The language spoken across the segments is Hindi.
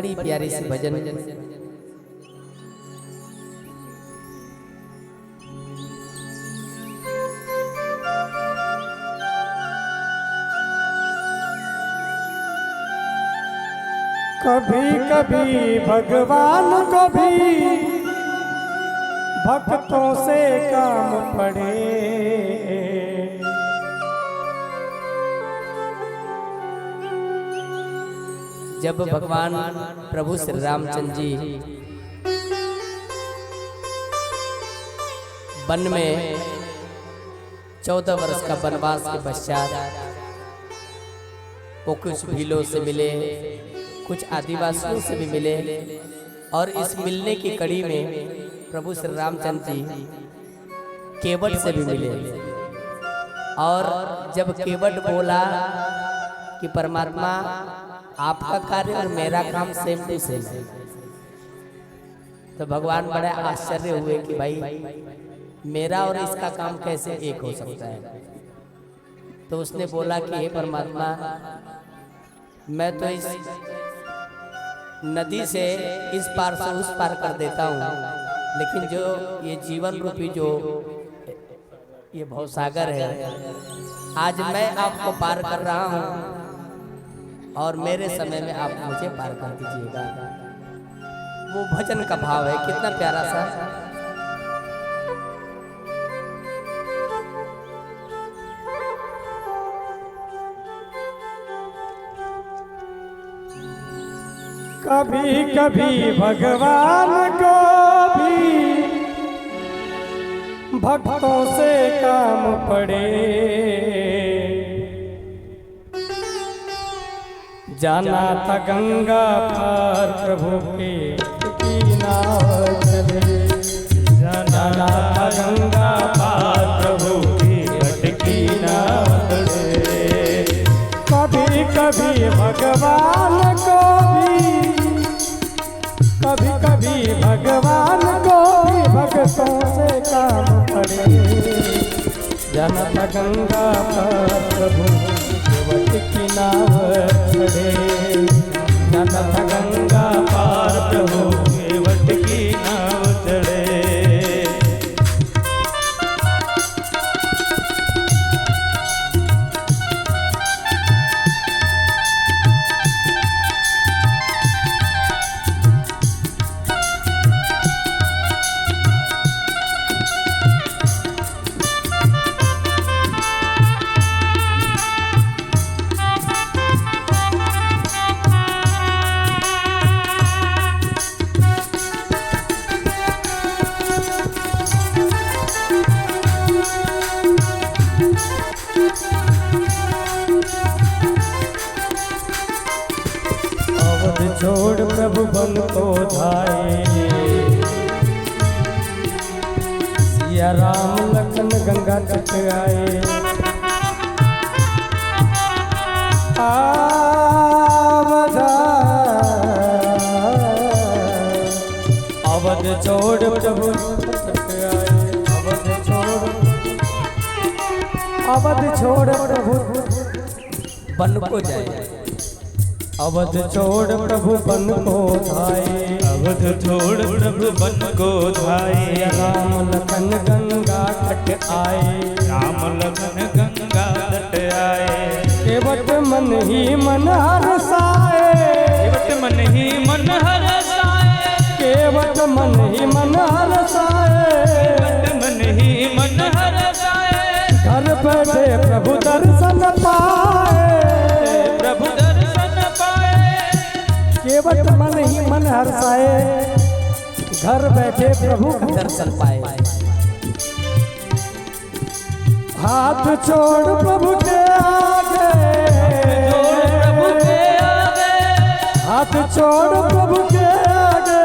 बड़ी प्यारी सी भजन। कभी कभी भगवान को भी भक्तों से काम पड़े, जब भगवान प्रभु श्री रामचंद्र जी वन में 14 वर्ष का वनवास के पश्चात वो कुछ भीलों से मिले, कुछ आदिवासियों से भी मिले, और इस मिलने की कड़ी में प्रभु श्री रामचंद्र जी केवट से भी मिले। और जब केवट बोला कि परमात्मा आपका कार्य और मेरा काम सेम टू सेम है, तो भगवान बड़े आश्चर्य हुए कि भाई मेरा और इसका काम कैसे एक हो सकता है। तो उसने बोला कि हे परमात्मा, मैं तो इस नदी से इस पार से उस पार कर देता हूँ, लेकिन जो ये जीवन रूपी जो ये भवसागर है, आज मैं आपको पार कर रहा हूँ और मेरे समय में आप मुझे पार कर दीजिएगा। वो भजन का भाव है, कितना प्यारा सा। कभी कभी भगवान को भी भक्तों से काम पड़े, जाना था गंगा पार प्रभु की नाव चले, जाना था गंगा पार प्रभु की नाव चले। कभी कभी भगवान को भी, कभी कभी भगवान को भी भक्तों से काम पड़े, जाना था गंगा पार प्रभु केवट की नाव चढ़े, जाना था गंगा पार प्रभु केवट की नाव चढ़े। छोड़ प्रभु बन को धाये, सिया राम लखन गंगा तट आए। अवध छोड़ प्रभु तट आए, अवध छोड़ प्रभु वन को जाए। अवध छोड़ प्रभु बन को धाये, अवध छोड़ प्रभु बन को धाये। राम लखन गंगा तट आए, राम लखन गंगा तट आए। केवट मन ही मन हरसाए, केवट मन ही मन हरसाए, केवट मन ही मन हरसाए, केवट मन ही मन हरसाए। घर बैठे प्रभु दर्शन पाए, प्रभु दर्शन पाए। केवट मन ही मन हरसाए, घर बैठे प्रभु दर्शन पाए। हाथ छोड़ प्रभु के आगे, प्रभु के आगे, हाथ छोड़ प्रभु के आगे,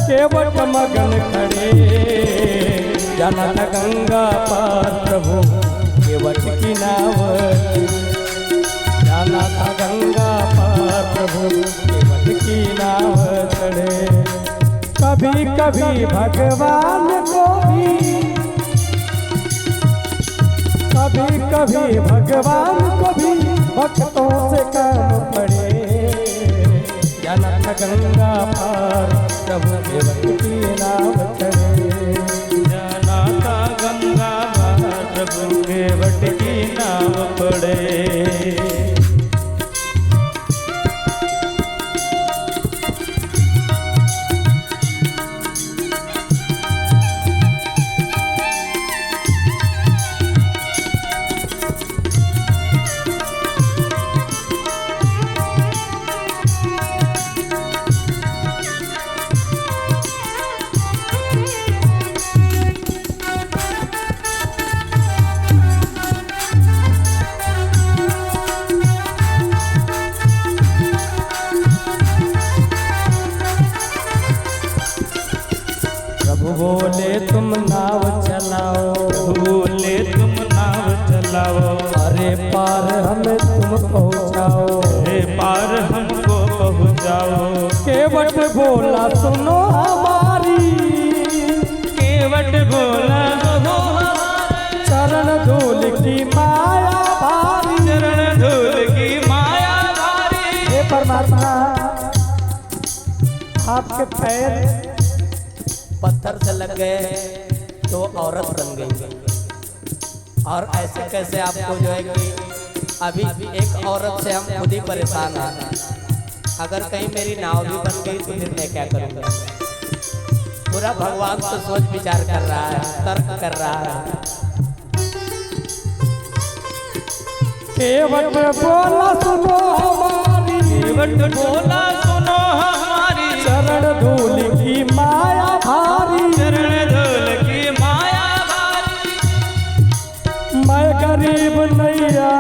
केवट मगन खड़े, जाना था गंगा पार प्रभु केवट की नाव, जाना था गंगा पार प्रभु केवट की नाव चढ़े। कभी कभी भगवान को भी, कभी कभी भगवान को भी भक्तों से काम पड़े, जाना था गंगा पार प्रभु केवट की नाव चढ़े। जाना था गंगा पार प्रभु केवट की नाव पड़े। बोले तुम नाव चलाओ, बोले तुम नाव चलाओ, अरे पार हमें तुम पहुँचाओ, अरे पार हमको पहुँचाओ। केवट बोला सुनो हमारी, केवट बोला सुनो हमारी, चरण धूल की माया भारी, चरण धूल की माया भारी। हे परमात्मा आपके पैर पत्थर से लग गए तो औरत बन गई। और ऐसे कैसे आपको जो है कि अभी एक औरत से हम खुद ही परेशान हैं। अगर कहीं मेरी नाव भी बन गई तो फिर मैं क्या करूँगा। पूरा भगवान तो सोच विचार कर रहा है, तर्क कर रहा है। केवट बोला सुनो हमारी, केवट बोला सुनो हमारी, चरण धूल की माया भारी, चरण धूल की माया भारी। मैं गरीब नैया,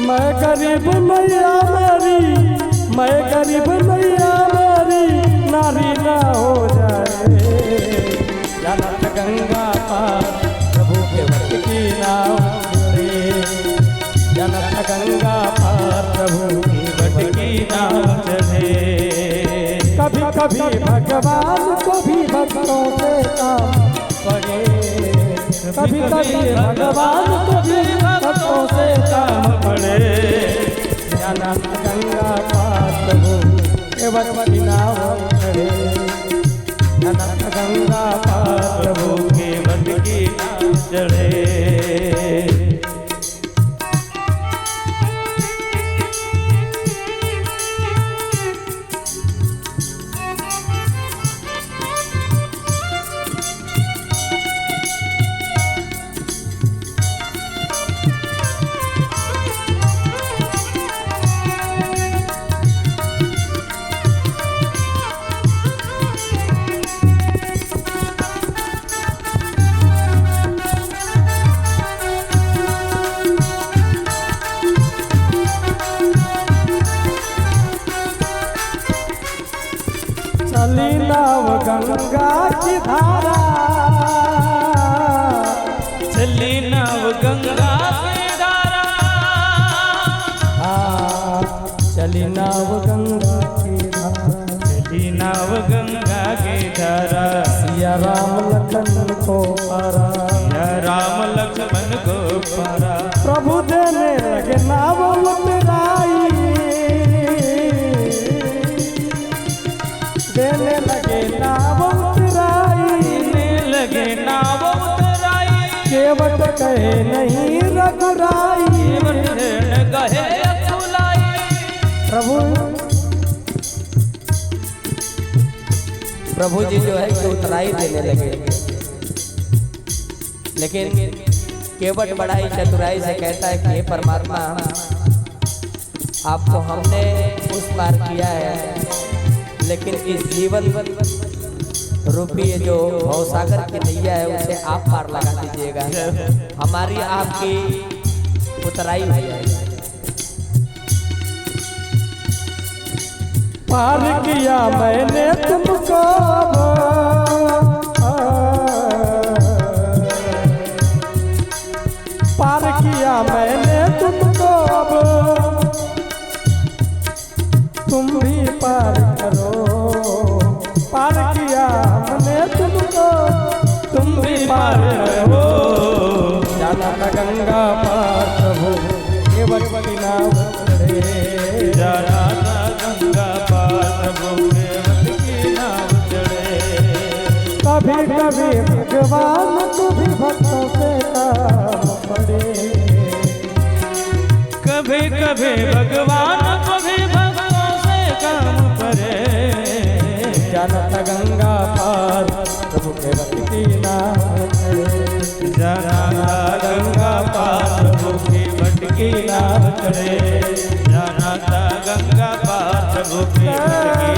मैं गरीब नैया मेरी, मैं गरीब नैया मेरी, नारी ना हो जाए। जाना था गंगा पार प्रभु केवट की नाव चढ़े, जाना था गंगा पार प्रभु केवट की नाव चढ़े। कभी कभी भगवान को भी भक्तों से काम पड़े, कभी कभी भगवान को भी भक्तों से काम पड़े। जाना था गंगा पार प्रभु केवट की नाव चढ़े, जाना था गंगा पार प्रभु केवट की नाव चढ़े। चली नाव गंगा की धारा, चली नाव गंगा की धारा, चली नाव गंगा की धारा, चली नाव गंगा की धारा। सिया राम लखन को पारा, या राम लक्ष्मण को पारा। प्रभु देने लगे नाव उतराई, देने लगे नाव उतराई, देने लगे नाव उतराई। केवट कहे नहीं रघुराई, केवट न कहे अकुलाई। प्रभु जी जो है कि उतराई देने लगे, लेकिन केवट बड़ा ही चतुराई से कहता है कि हे परमात्मा, आपको हमने उस पार किया है, लेकिन इस जीवन रूपी ये जो भवसागर की नैया है उसे आप पार लगा दीजिएगा। हमारी आपकी उतराई हुई है। पार किया मैंने तुमको, पार किया मैंने तुमको, तुम भी पार करो। पार किया हमने तुमको, तुम भी पार करो। जाना था गंगा कभी भगवान कभी भक्तों से काम करे। जानत गंगा पार प्रभु के रथ की नाव चढ़े। जाना गंगा पार प्रभु की भटकी नाव चढ़े। जाना गंगा पार प्रभु की भटकी